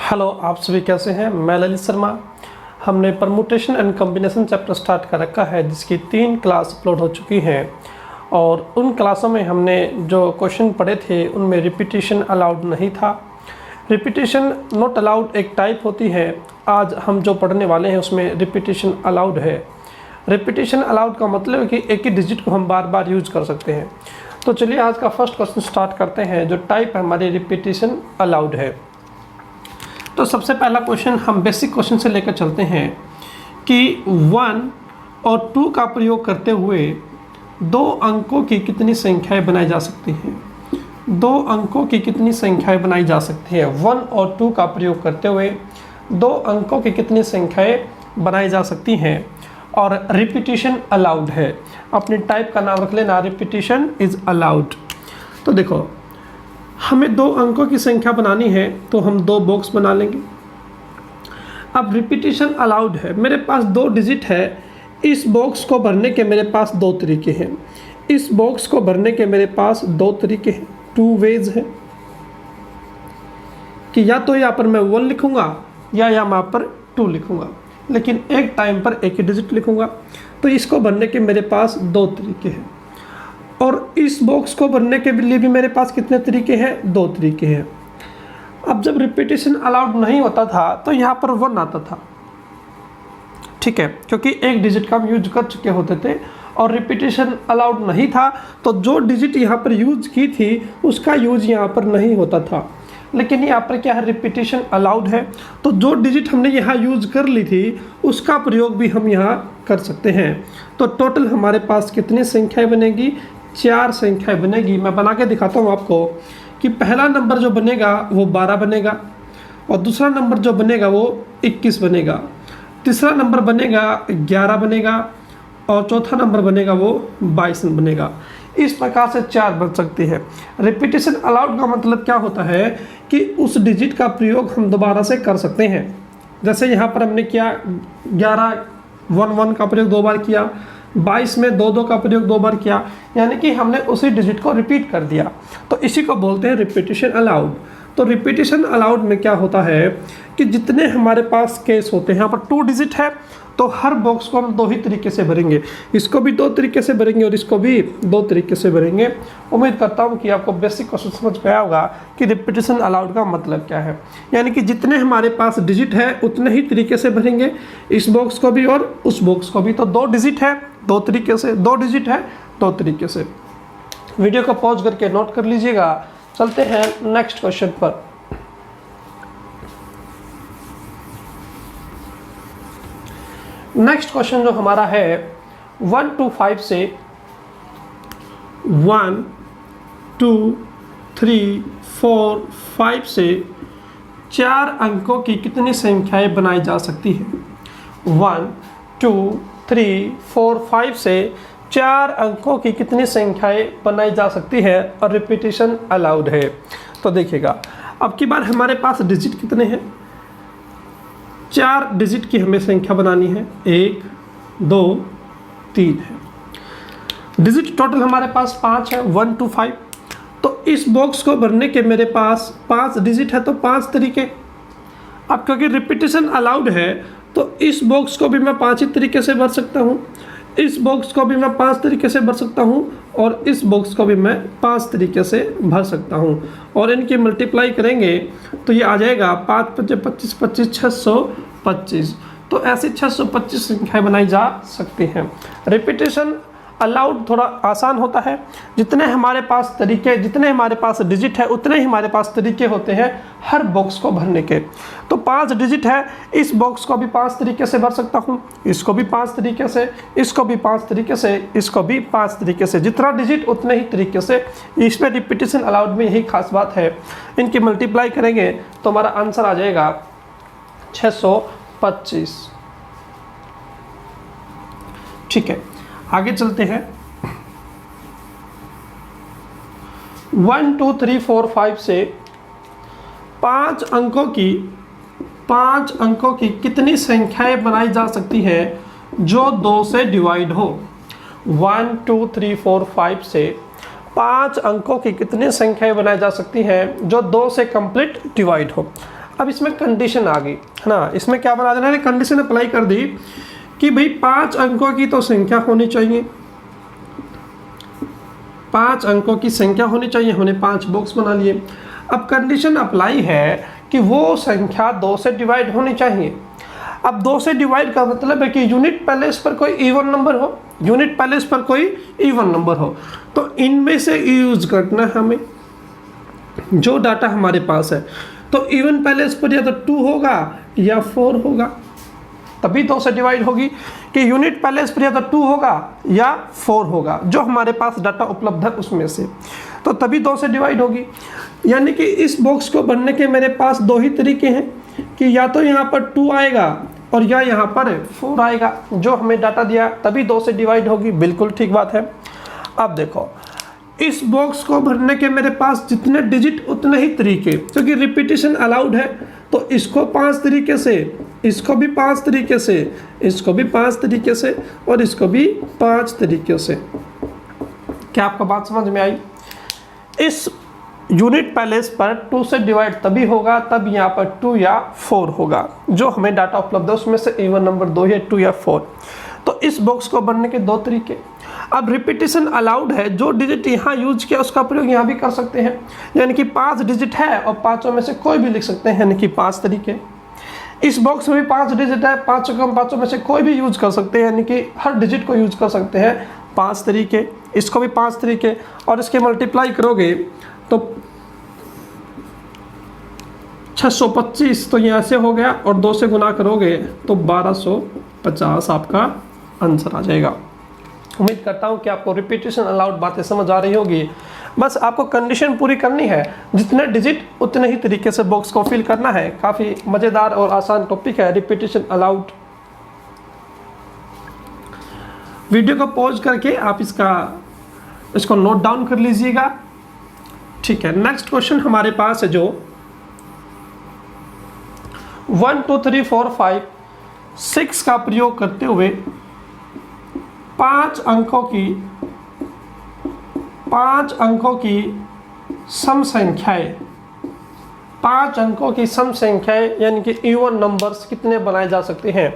Hello, आप सभी कैसे हैं। मैं ललित शर्मा। हमने permutation and combination chapter start कर रखा है, जिसकी 3 क्लास अपलोड हो चुकी हैं और उन क्लासों में हमने जो क्वेश्चन पढ़े थे उनमें रिपीटिशन अलाउड नहीं था। रिपीटिशन नॉट अलाउड एक टाइप होती है। आज हम जो पढ़ने वाले हैं उसमें रिपीटिशन अलाउड है। रिपीटिशन अलाउड का मतलब है कि एक ही डिजिट को हम बार बार यूज कर सकते हैं। तो चलिए आज का फर्स्ट क्वेश्चन स्टार्ट करते हैं। जो टाइप है हमारी रिपीटिशन अलाउड है। तो सबसे पहला क्वेश्चन हम बेसिक क्वेश्चन से लेकर चलते हैं कि 1 और 2 का प्रयोग करते हुए 2 अंकों की कितनी संख्याएं बनाई जा सकती हैं। 2 अंकों की कितनी संख्याएं बनाई जा सकती है। 1 और 2 का प्रयोग करते हुए 2 अंकों की कितनी संख्याएं बनाई जा सकती हैं और रिपीटिशन अलाउड है। अपने टाइप का नाम रख लेना, रिपीटिशन इज अलाउड। तो देखो, हमें 2 अंकों की संख्या बनानी है तो हम 2 बॉक्स बना लेंगे। अब रिपीटिशन अलाउड है, मेरे पास 2 डिजिट है। इस बॉक्स को भरने के मेरे पास 2 तरीके हैं। इस बॉक्स को भरने के मेरे पास 2 तरीके हैं, 2 वेज है कि या तो यहाँ पर मैं 1 लिखूंगा या यहाँ पर 2 लिखूंगा, लेकिन एक टाइम पर एक ही डिजिट लिखूंगा। तो इसको भरने के मेरे पास 2 तरीके हैं और इस बॉक्स को भरने के लिए भी मेरे पास कितने तरीके हैं, 2 तरीके हैं। अब जब रिपीटिशन अलाउड नहीं होता था तो यहाँ पर 1 आता था, ठीक है, क्योंकि एक डिजिट का हम यूज कर चुके होते थे और रिपीटिशन अलाउड नहीं था तो जो डिजिट यहाँ पर यूज की थी उसका यूज यहाँ पर नहीं होता था। लेकिन यहाँ पर क्या है, रिपीटिशन अलाउड है तो जो डिजिट हमने यहाँ यूज कर ली थी उसका प्रयोग भी हम यहाँ कर सकते हैं। तो टोटल हमारे पास कितनी संख्याएं बनेगी, 4 संख्याएं बनेगी। मैं बना के दिखाता हूँ आपको कि पहला नंबर जो बनेगा वो 12 बनेगा और दूसरा नंबर जो बनेगा वो 21 बनेगा, तीसरा नंबर बनेगा 11 बनेगा और चौथा नंबर बनेगा वो 22 बनेगा। इस प्रकार से 4 बन सकती है। रिपीटिशन अलाउड का मतलब क्या होता है कि उस डिजिट का प्रयोग हम दोबारा से कर सकते हैं। जैसे यहाँ पर हमने किया 11 1 का प्रयोग 2 बार किया, 22 में 2 का प्रयोग 2 बार किया, यानी कि हमने उसी डिजिट को रिपीट कर दिया। तो इसी को बोलते हैं रिपीटिशन अलाउड। तो रिपीटिशन अलाउड में क्या होता है कि जितने हमारे पास केस होते हैं, यहाँ पर 2 डिजिट है तो हर बॉक्स को हम 2 ही तरीके से भरेंगे। इसको भी 2 तरीके से भरेंगे और इसको भी 2 तरीके से भरेंगे। उम्मीद करता हूँ कि आपको बेसिक क्वेश्चन समझ में आया होगा कि रिपीटिशन अलाउड का मतलब क्या है। यानी कि जितने हमारे पास डिजिट है उतने ही तरीके से भरेंगे, इस बॉक्स को भी और उस बॉक्स को भी। तो 2 डिजिट है 2 तरीके से, 2 डिजिट है 2 तरीके से। वीडियो को पॉज करके नोट कर लीजिएगा। चलते हैं नेक्स्ट क्वेश्चन पर। नेक्स्ट क्वेश्चन जो हमारा है 1 to 5 से 1 2 3 4 5 से 4 अंकों की कितनी संख्याएं बनाई जा सकती है। 1 2 3 4 5 से 4 अंकों की कितनी संख्याएं बनाई जा सकती है और रिपीटिशन अलाउड है। तो देखिएगा, अब की बार हमारे पास डिजिट कितने हैं, 4 डिजिट की हमें संख्या बनानी है, 1 2 3 है। डिजिट टोटल हमारे पास 5 है, 1 to 5। तो इस बॉक्स को भरने के मेरे पास 5 डिजिट है तो 5 तरीके। अब क्योंकि रिपीटिशन अलाउड है तो इस बॉक्स को भी मैं 5 ही तरीके से भर सकता हूँ, इस बॉक्स को भी मैं 5 तरीके से भर सकता हूँ और इस बॉक्स को भी मैं 5 तरीके से भर सकता हूँ। और इनकी मल्टीप्लाई करेंगे तो ये आ जाएगा 5 5 25 25 625। तो ऐसे 625 संख्याएं बनाई जा सकती हैं। रिपीटिशन अलाउड थोड़ा आसान होता है। जितने हमारे पास तरीके, जितने हमारे पास डिजिट है उतने ही हमारे पास तरीके होते हैं हर बॉक्स को भरने के। तो 5 डिजिट है, इस बॉक्स को भी 5 तरीके से भर सकता हूँ, इसको भी 5 तरीके से, इसको भी 5 तरीके से, इसको भी 5 तरीके से। जितना डिजिट उतने ही तरीके से। इसमें रिपीटिशन अलाउड में यही खास बात है। इनकी मल्टीप्लाई करेंगे तो हमारा आंसर आ जाएगा 625। ठीक है, आगे चलते हैं। 1 2 3 4 5 से 5 अंकों की कितनी संख्याएं बनाई जा सकती है जो 2 से डिवाइड हो। 1 2 3 4 5 से 5 अंकों की कितनी संख्याएं बनाई जा सकती हैं जो 2 से कंप्लीट डिवाइड हो। अब इसमें कंडीशन आ गई है ना, इसमें क्या बना देना है, कंडीशन अप्लाई कर दी कि भाई 5 अंकों की तो संख्या होनी चाहिए, 5 अंकों की संख्या होनी चाहिए, हमने 5 बॉक्स बना लिए। अब कंडीशन अप्लाई है कि वो संख्या 2 से डिवाइड होनी चाहिए। अब 2 से डिवाइड का मतलब है कि यूनिट प्लेस पर कोई इवन नंबर हो, यूनिट प्लेस पर कोई इवन नंबर हो, तो इनमें से यूज करना है हमें जो डाटा हमारे पास है। तो इवन प्लेस पर या तो 2 होगा या 4 होगा, तभी 2 से डिवाइड होगी कि यूनिट प्लेस पर या तो 2 होगा या 4 होगा, जो हमारे पास डाटा उपलब्ध है उसमें से, तो तभी 2 से डिवाइड होगी। यानी कि इस बॉक्स को बनने के मेरे पास 2 ही तरीके हैं कि या तो यहाँ पर 2 आएगा और या यहाँ पर 4 आएगा, जो हमें डाटा दिया तभी 2 से डिवाइड होगी। बिल्कुल ठीक बात है। अब देखो, इस बॉक्स को भरने के मेरे पास जितने डिजिट उतने ही तरीके, क्योंकि रिपीटिशन अलाउड है, तो इसको 5 तरीके से, इसको भी 5 तरीके से, इसको भी 5 तरीके से और इसको भी 5 तरीके से। क्या आपको बात समझ में आई? इस यूनिट प्लेस पर 2 से डिवाइड तभी होगा तब यहाँ पर 2 या 4 होगा, जो हमें डाटा उपलब्ध है उसमें से इवन नंबर 2 है, 2 या 4। तो इस बॉक्स को बनने के 2 तरीके। अब रिपीटिशन अलाउड है, जो डिजिट यहाँ यूज किया उसका प्रयोग यहाँ भी कर सकते हैं, यानी कि 5 डिजिट है और 5 में से कोई भी लिख सकते हैं, यानी कि 5 तरीके। इस बॉक्स में भी 5 डिजिट है, 5 में से कोई भी यूज कर सकते हैं, यानी कि हर डिजिट को यूज कर सकते हैं 5 तरीके। इसको भी 5 तरीके, और इसके मल्टीप्लाई करोगे तो 625 तो यहाँ से हो गया, और 2 से गुना करोगे तो 1250 आपका आंसर आ जाएगा। उम्मीद करता हूँ कि आपको रिपीटेशन अलाउड बातें समझ आ रही होगी। बस आपको कंडीशन पूरी करनी है, जितने डिजिट उतने ही तरीके से बॉक्स को फिल करना है। काफ़ी मज़ेदार और आसान टॉपिक है रिपीटेशन अलाउड। वीडियो को पॉज करके आप इसको नोट डाउन कर लीजिएगा। ठीक है, नेक्स्ट क्वेश्चन हमारे पास है जो 1 2 3 4 5 6 का प्रयोग करते हुए 5 अंकों की सम संख्याएं, 5 अंकों की सम संख्याएं यानी कि इवन नंबर्स कितने बनाए जा सकते हैं।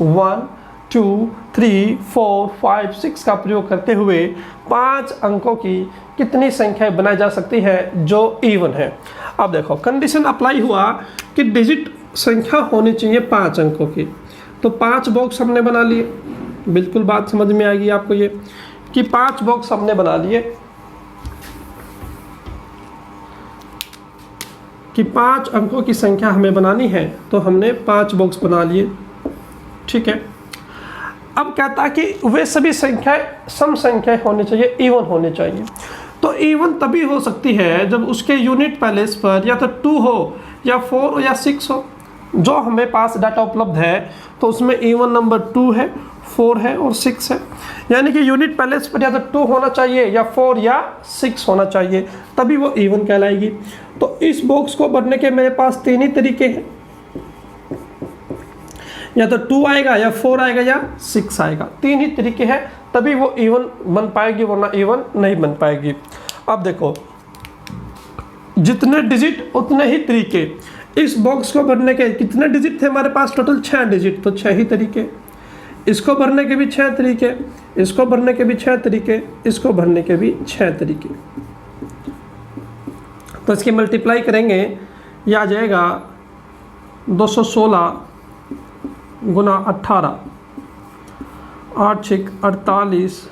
1 2 3 4 5 6 का प्रयोग करते हुए 5 अंकों की कितनी संख्याएं बनाई जा सकती है जो इवन है। अब देखो, कंडीशन अप्लाई हुआ कि डिजिट संख्या होनी चाहिए 5 अंकों की, तो 5 बॉक्स हमने बना लिए। बिल्कुल बात समझ में आएगी आपको ये कि 5 बॉक्स हमने बना लिए कि 5 अंकों की संख्या हमें बनानी है, तो हमने 5 बॉक्स बना लिए। ठीक है, अब कहता है कि वे सभी संख्याएं सम संख्याएं होनी चाहिए, इवन होनी चाहिए। तो इवन तभी हो सकती है जब उसके यूनिट प्लेस पर या तो 2 हो या 4 हो या 6 हो। जो हमें पास डाटा उपलब्ध है तो उसमें इवन नंबर 2 है, 4 है और 6 है, यानी कि यूनिट प्लेस पर या तो 2 होना चाहिए या 4 या 6 होना चाहिए, तभी वो इवन कहलाएगी। तो इस बॉक्स को भरने के मेरे पास 3 ही तरीके हैं, या तो 2 आएगा या 4 आएगा या 6 आएगा। 3 ही तरीके हैं, तभी वो इवन बन पाएगी, वरना इवन नहीं बन पाएगी। अब देखो, जितने डिजिट उतने ही तरीके। इस बॉक्स को भरने के कितने डिजिट थे हमारे पास? टोटल 6 डिजिट, तो 6 ही तरीके। इसको भरने के भी 6 तरीके, इसको भरने के भी 6 तरीके, इसको भरने के भी 6 तरीके। तो इसकी मल्टीप्लाई करेंगे, यह आ जाएगा 216 गुना 18, 8 6 48,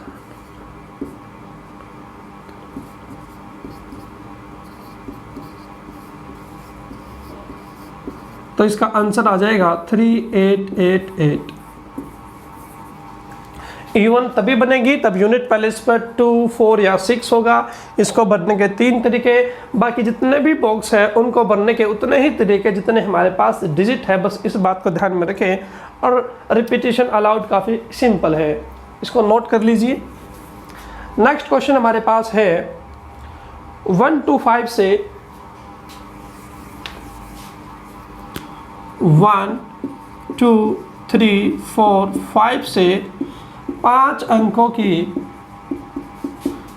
तो इसका आंसर आ जाएगा 3888। इवन तभी बनेगी तब यूनिट प्लेस पर 2 4 या 6 होगा। इसको भरने के 3 तरीके, बाकी जितने भी बॉक्स हैं उनको भरने के उतने ही तरीके जितने हमारे पास डिजिट है। बस इस बात को ध्यान में रखें, और रिपीटिशन अलाउड काफ़ी सिंपल है, इसको नोट कर लीजिए। नेक्स्ट क्वेश्चन हमारे पास है 1 2 5 से 1 2 3 4 5 से 5 अंकों की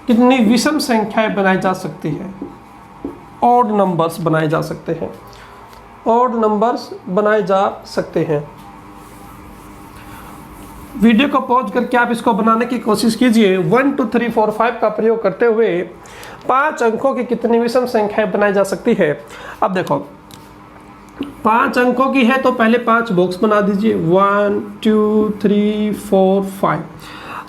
कितनी विषम संख्याएं बनाई जा सकती है, ऑड नंबर्स बनाए जा सकते हैं। ऑड नंबर्स बनाए जा सकते हैं। वीडियो को पॉज करके आप इसको बनाने की कोशिश कीजिए। 1 2 3 4 5 का प्रयोग करते हुए 5 अंकों की कितनी विषम संख्याएं बनाई जा सकती है। अब देखो 5 अंकों की है तो पहले 5 बॉक्स बना दीजिए, 1 2 3 4 5।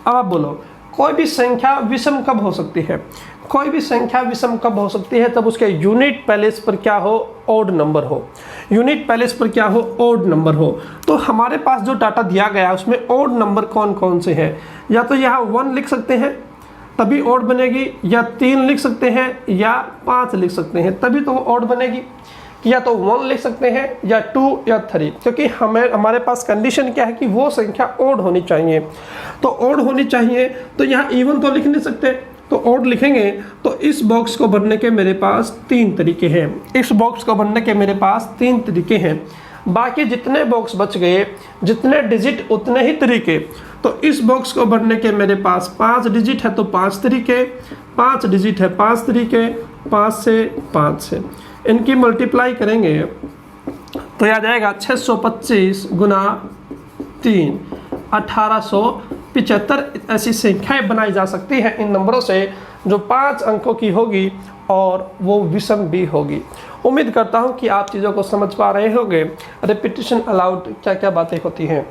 अब आप बोलो कोई भी संख्या विषम कब हो सकती है? कोई भी संख्या विषम कब हो सकती है? तब उसके यूनिट प्लेस पर क्या हो? ऑड नंबर हो। यूनिट प्लेस पर क्या हो? ऑड नंबर हो। तो हमारे पास जो डाटा दिया गया है उसमें ऑड नंबर कौन कौन से हैं? या तो यहाँ 1 लिख सकते हैं तभी ऑड बनेगी, या 3 लिख सकते हैं, या 5 लिख सकते हैं तभी तो ऑड बनेगी, या तो 1 लिख सकते हैं, या 2 या 3। क्योंकि हमारे पास कंडीशन क्या है कि वो संख्या ऑड होनी चाहिए। तो ऑड होनी चाहिए तो यहाँ इवन तो लिख नहीं सकते, तो ऑड लिखेंगे। तो इस बॉक्स को भरने के मेरे पास 3 तरीके हैं। इस बॉक्स को भरने के मेरे पास 3 तरीके हैं। बाकी जितने बॉक्स बच गए, जितने डिजिट उतने ही तरीके। तो इस बॉक्स को भरने के मेरे पास 5 डिजिट है तो 5 तरीके, 5 डिजिट है 5 तरीके, 5 से 5 से इनकी मल्टीप्लाई करेंगे तो आ जाएगा 625 गुना 3 1875। ऐसी संख्याएं बनाई जा सकती हैं इन नंबरों से जो 5 अंकों की होगी और वो विषम भी होगी। उम्मीद करता हूं कि आप चीज़ों को समझ पा रहे होंगे। रिपीटिशन अलाउड क्या क्या बातें होती हैं।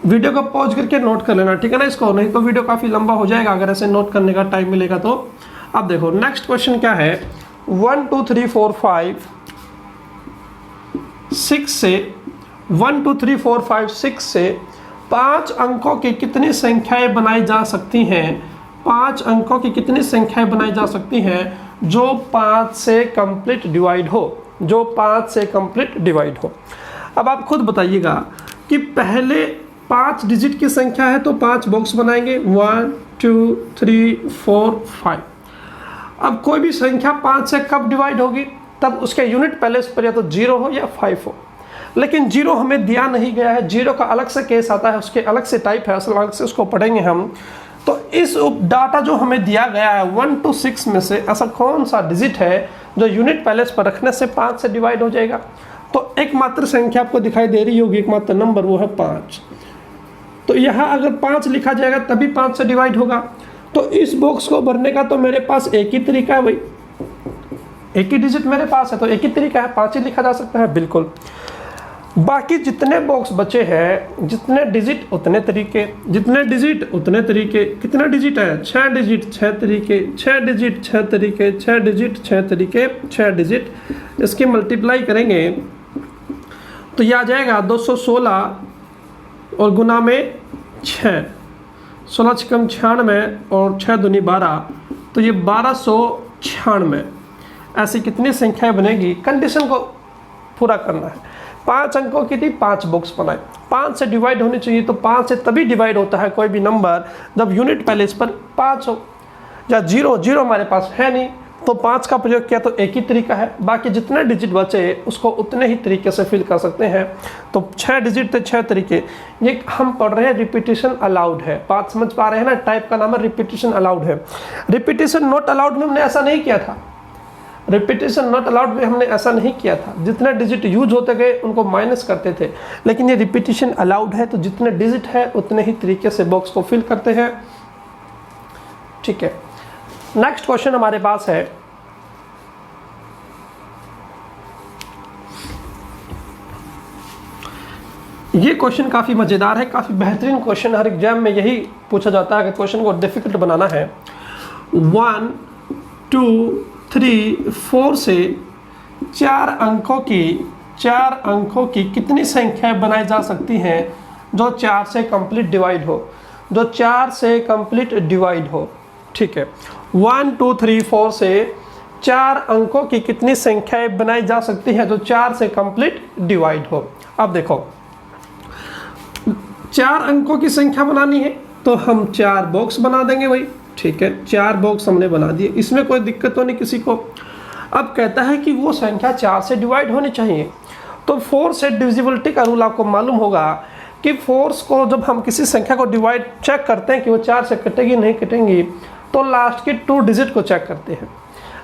वीडियो को पॉज करके नोट कर लेना, ठीक है ना इसको, नहीं तो वीडियो काफ़ी लंबा हो जाएगा अगर ऐसे नोट करने का टाइम मिलेगा तो। अब देखो नेक्स्ट क्वेश्चन क्या है। 1 2 3 4 5 6 से 1 2 3 4 5 6 से 5 अंकों की कितनी संख्याएं बनाई जा सकती हैं? 5 अंकों की कितनी संख्याएं बनाई जा सकती हैं जो 5 से कंप्लीट डिवाइड हो, जो 5 से कंप्लीट डिवाइड हो। अब आप खुद बताइएगा कि पहले 5 डिजिट की संख्या है तो 5 बॉक्स बनाएंगे, 1 2 3 4 5। अब कोई भी संख्या 5 से कब डिवाइड होगी? तब उसके यूनिट प्लेस पर या तो 0 हो या 5 हो। लेकिन 0 हमें दिया नहीं गया है, 0 का अलग से केस आता है, उसके अलग से टाइप है, अलग से उसको पढ़ेंगे हम। तो इस डाटा जो हमें दिया गया है 1 to 6 में से ऐसा कौन सा डिजिट है जो यूनिट प्लेस पर रखने से 5 से डिवाइड हो जाएगा? तो एकमात्र संख्या आपको दिखाई दे रही होगी, एकमात्र नंबर, वो है 5। तो यहाँ अगर 5 लिखा जाएगा तभी 5 से डिवाइड होगा। तो इस बॉक्स को भरने का तो मेरे पास एक ही तरीका है भाई, एक ही डिजिट मेरे पास है तो एक ही तरीका है, 5 ही लिखा जा सकता है, बिल्कुल। बाकी जितने बॉक्स बचे हैं, जितने डिजिट उतने तरीके, जितने डिजिट उतने तरीके। कितने डिजिट है? 6 डिजिट 6 तरीके, 6 डिजिट 6 तरीके, 6 डिजिट 6 तरीके, 6 डिजिट। इसकी मल्टीप्लाई करेंगे तो यह आ जाएगा 216 और गुना में 6, 16 छकम 96 और 6 दूनी 12, तो ये 1296। ऐसी कितनी संख्याएं बनेगी? कंडीशन को पूरा करना है। 5 अंकों की थी, 5 बॉक्स बनाए, 5 से डिवाइड होनी चाहिए। तो 5 से तभी डिवाइड होता है कोई भी नंबर जब यूनिट प्लेस पर 5 हो, या 0 हमारे पास है नहीं तो 5 का प्रयोग किया तो एक ही तरीका है। बाकी जितने डिजिट बचे उसको उतने ही तरीके से फिल कर सकते हैं। तो 6 डिजिट थे 6 तरीके। ये हम पढ़ रहे हैं रिपीटिशन अलाउड है, बात समझ पा रहे हैं ना? टाइप का नाम है रिपीटिशन अलाउड है। रिपीटिशन नॉट अलाउड में हमने ऐसा नहीं किया था, रिपीटिशन नॉट अलाउड में हमने ऐसा नहीं किया था। जितने डिजिट यूज होते गए उनको माइनस करते थे, लेकिन ये रिपीटिशन अलाउड है तो जितने डिजिट है उतने ही तरीके से बॉक्स को फिल करते हैं, ठीक है। नेक्स्ट क्वेश्चन हमारे पास है ये क्वेश्चन काफ़ी मज़ेदार है, काफ़ी बेहतरीन क्वेश्चन। हर एग्जाम में यही पूछा जाता है कि क्वेश्चन को डिफिकल्ट बनाना है। 1 2 3 4 से 4 अंकों की कितनी संख्याएं बनाई जा सकती हैं जो 4 से कंप्लीट डिवाइड हो, जो 4 से कंप्लीट डिवाइड हो, ठीक है। 1 2 3 4 से 4 अंकों की कितनी संख्याएं बनाई जा सकती हैं जो 4 से कंप्लीट डिवाइड हो। अब देखो 4 अंकों की संख्या बनानी है तो हम 4 बॉक्स बना देंगे भाई, ठीक है। 4 बॉक्स हमने बना दिए, इसमें कोई दिक्कत तो नहीं किसी को। अब कहता है कि वो संख्या 4 से डिवाइड होनी चाहिए। तो 4 से डिविजिबिलिटी का रूल आपको मालूम होगा कि 4 को जब हम किसी संख्या को डिवाइड चेक करते हैं कि वो 4 से कटेगी नहीं कटेंगी, तो लास्ट के 2 डिजिट को चेक करते हैं।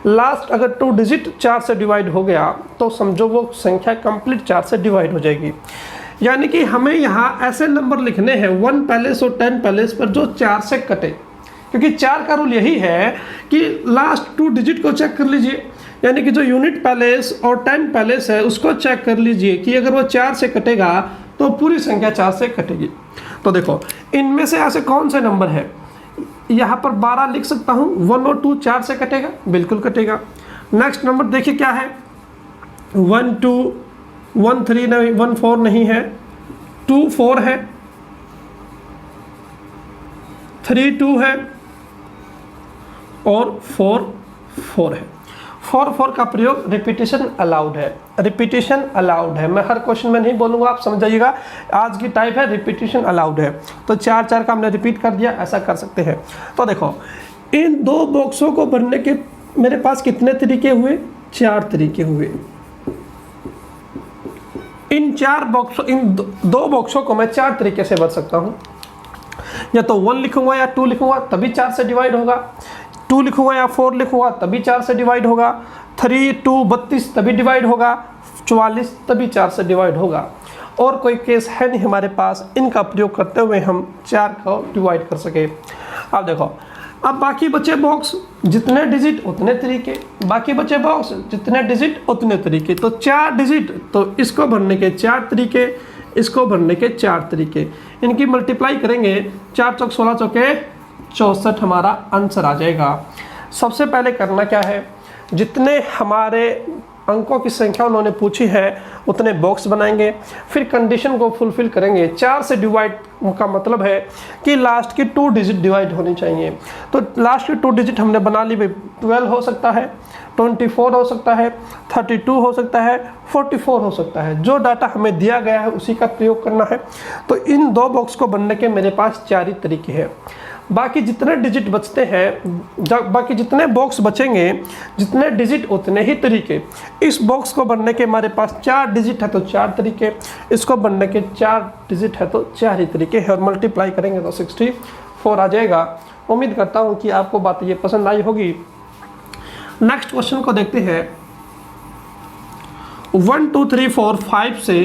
लास्ट अगर 2 डिजिट 4 से डिवाइड हो गया तो समझो वो संख्या कंप्लीट 4 से डिवाइड हो जाएगी। यानी कि हमें यहाँ ऐसे नंबर लिखने हैं 1 पैलेस और 10 पैलेस पर जो 4 से कटे, क्योंकि 4 का रूल यही है कि लास्ट 2 डिजिट को चेक कर लीजिए, यानी कि जो यूनिट पैलेस और 10 पैलेस है उसको चेक कर लीजिए कि अगर वो 4 से कटेगा तो पूरी संख्या 4 से कटेगी। तो देखो इनमें से ऐसे कौन से नंबर है, यहाँ पर 12 लिख सकता हूँ, 1 और 2 4 से कटेगा, बिल्कुल कटेगा। नेक्स्ट नंबर देखिए क्या है, 1 2 1 3 नहीं, 1 4 नहीं है, 2 4 है, 3 2 है और 4 4 है। 4 4 का प्रयोग रिपीटिशन अलाउड है, रिपीटिशन अलाउड है। मैं हर क्वेश्चन में नहीं बोलूँगा, आप समझ जाइएगा। आज की टाइप है रिपीटिशन अलाउड है, तो 4 4 का हमने रिपीट कर दिया, ऐसा कर सकते हैं। तो देखो इन 2 बॉक्सों को भरने के मेरे पास कितने तरीके हुए, 4 तरीके हुए। इन 2 बॉक्सों को मैं 4 तरीके से भर सकता हूँ। या तो 1 लिखूंगा या 2 लिखूंगा तभी 4 से डिवाइड होगा, 2 लिखूंगा या 4 लिखूंगा तभी 4 से डिवाइड होगा, 3 2 32 तभी डिवाइड होगा, 44 तभी 4 से डिवाइड होगा। और कोई केस है नहीं हमारे पास, इनका प्रयोग करते हुए हम 4 को डिवाइड कर सके। अब देखो, अब बाकी बचे बॉक्स, जितने डिजिट उतने तरीके, बाकी बचे बॉक्स जितने डिजिट उतने तरीके। तो 4 डिजिट, तो इसको भरने के 4 तरीके, इसको भरने के 4 तरीके, इनकी मल्टीप्लाई करेंगे, 4 चौक 16 चौके 64 हमारा आंसर आ जाएगा। सबसे पहले करना क्या है, जितने हमारे अंकों की संख्या उन्होंने पूछी है उतने बॉक्स बनाएंगे, फिर कंडीशन को फुलफिल करेंगे। 4 से डिवाइड का मतलब है कि लास्ट की 2 डिजिट डिवाइड होनी चाहिए। तो लास्ट की 2 डिजिट हमने बना ली भाई, 12 हो सकता है, 24 हो सकता है, 32 हो सकता है, 44 हो सकता है। जो डाटा हमें दिया गया है उसी का प्रयोग करना है। तो इन 2 बॉक्स को बनने के मेरे पास 4 ही तरीके हैं। बाकी जितने डिजिट बचते हैं, बाकी जितने बॉक्स बचेंगे, जितने डिजिट उतने ही तरीके। इस बॉक्स को बनने के हमारे पास 4 डिजिट है तो 4 तरीके, इसको बनने के 4 डिजिट है तो 4 ही तरीके हैं, और मल्टीप्लाई करेंगे तो 64 आ जाएगा। उम्मीद करता हूँ कि आपको बात ये पसंद आई होगी। नेक्स्ट क्वेश्चन को देखते हैं। 1 2 3 4 5 से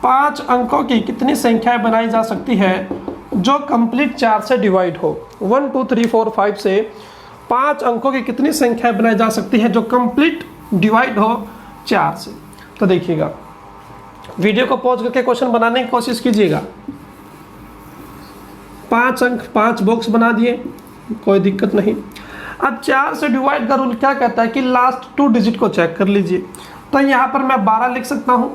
5 अंकों की कितनी संख्याएं बनाई जा सकती है जो कंप्लीट 4 से डिवाइड हो। 1 2 3 4 5 से 5 अंकों की कितनी संख्याएं बनाई जा सकती है जो कंप्लीट डिवाइड हो 4 से। तो देखिएगा, वीडियो को पॉज करके क्वेश्चन बनाने की कोशिश कीजिएगा। 5 अंक 5 बॉक्स बना दिए, कोई दिक्कत नहीं। अब 4 से डिवाइड का रूल क्या कहता है कि लास्ट 2 डिजिट को चेक कर लीजिए। तो यहाँ पर मैं 12 लिख सकता हूँ,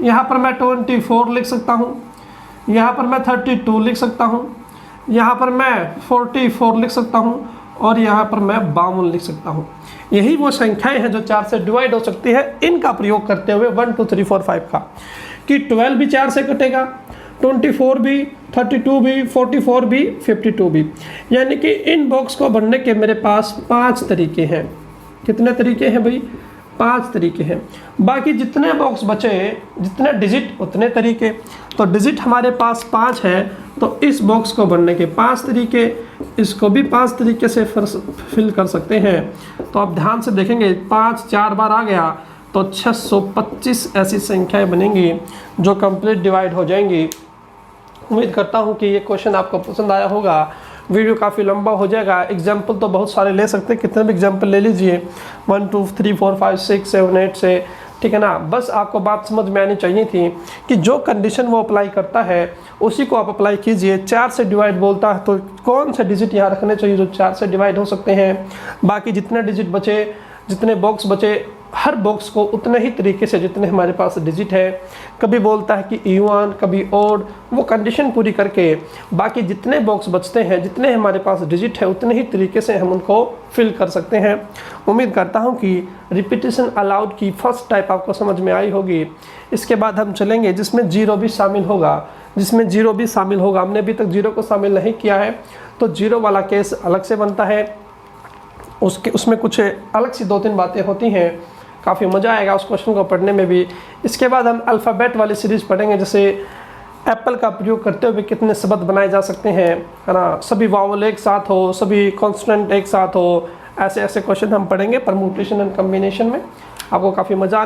यहाँ पर मैं 24 लिख सकता हूँ, यहाँ पर मैं 32 लिख सकता हूँ, यहाँ पर मैं 44 लिख सकता हूँ, और यहाँ पर मैं 52 लिख सकता हूँ। यही वो संख्याएं हैं जो 4 से डिवाइड हो सकती है। इनका प्रयोग करते हुए 1 2 3 4 5 का, कि 12 भी 4 से कटेगा, 24 भी, 32 भी, 44 भी, 52 भी। यानी कि इन बॉक्स को भरने के मेरे पास 5 तरीके हैं। कितने तरीके हैं भाई? 5 तरीके हैं। बाकी जितने बॉक्स बचे, जितने डिजिट उतने तरीके। तो डिजिट हमारे पास 5 है, तो इस बॉक्स को भरने के 5 तरीके, इसको भी 5 तरीके से फिल कर सकते हैं। तो आप ध्यान से देखेंगे, 5 4 बार आ गया तो 625 ऐसी संख्याएं बनेंगी जो कंप्लीट डिवाइड हो जाएंगी। उम्मीद करता हूं कि ये क्वेश्चन आपको पसंद आया होगा। वीडियो काफ़ी लंबा हो जाएगा, एग्जाम्पल तो बहुत सारे ले सकते हैं, कितने भी एग्जाम्पल ले लीजिए, 1 2 3 4 5 6 7 8 से, ठीक है ना। बस आपको बात समझ में आनी चाहिए थी कि जो कंडीशन वो अप्लाई करता है उसी को आप अप्लाई कीजिए। 4 से डिवाइड बोलता है तो कौन से डिजिट यहाँ रखने चाहिए जो 4 से डिवाइड हो सकते हैं। बाकी जितने डिजिट बचे, जितने बॉक्स बचे, हर बॉक्स को उतने ही तरीके से जितने हमारे पास डिजिट है। कभी बोलता है कि इवन, कभी ओड, वो कंडीशन पूरी करके बाकी जितने बॉक्स बचते हैं, जितने हमारे पास डिजिट है, उतने ही तरीके से हम उनको फिल कर सकते हैं। उम्मीद करता हूं कि रिपीटिशन अलाउड की फर्स्ट टाइप आपको समझ में आई होगी। इसके बाद हम चलेंगे जिसमें जीरो भी शामिल होगा, जिसमें जीरो भी शामिल होगा। हमने अभी तक जीरो को शामिल नहीं किया है, तो जीरो वाला केस अलग से बनता है। उसमें कुछ अलग सी 2-3 बातें होती हैं, काफ़ी मज़ा आएगा उस क्वेश्चन को पढ़ने में भी। इसके बाद हम अल्फ़ाबेट वाली सीरीज़ पढ़ेंगे, जैसे एप्पल का प्रयोग करते हुए कितने शब्द बनाए जा सकते हैं, है ना, सभी वावल एक साथ हो, सभी कॉन्स्टेंट एक साथ हो, ऐसे ऐसे क्वेश्चन हम पढ़ेंगे परम्यूटेशन एंड कॉम्बिनेशन में। आपको काफ़ी मजा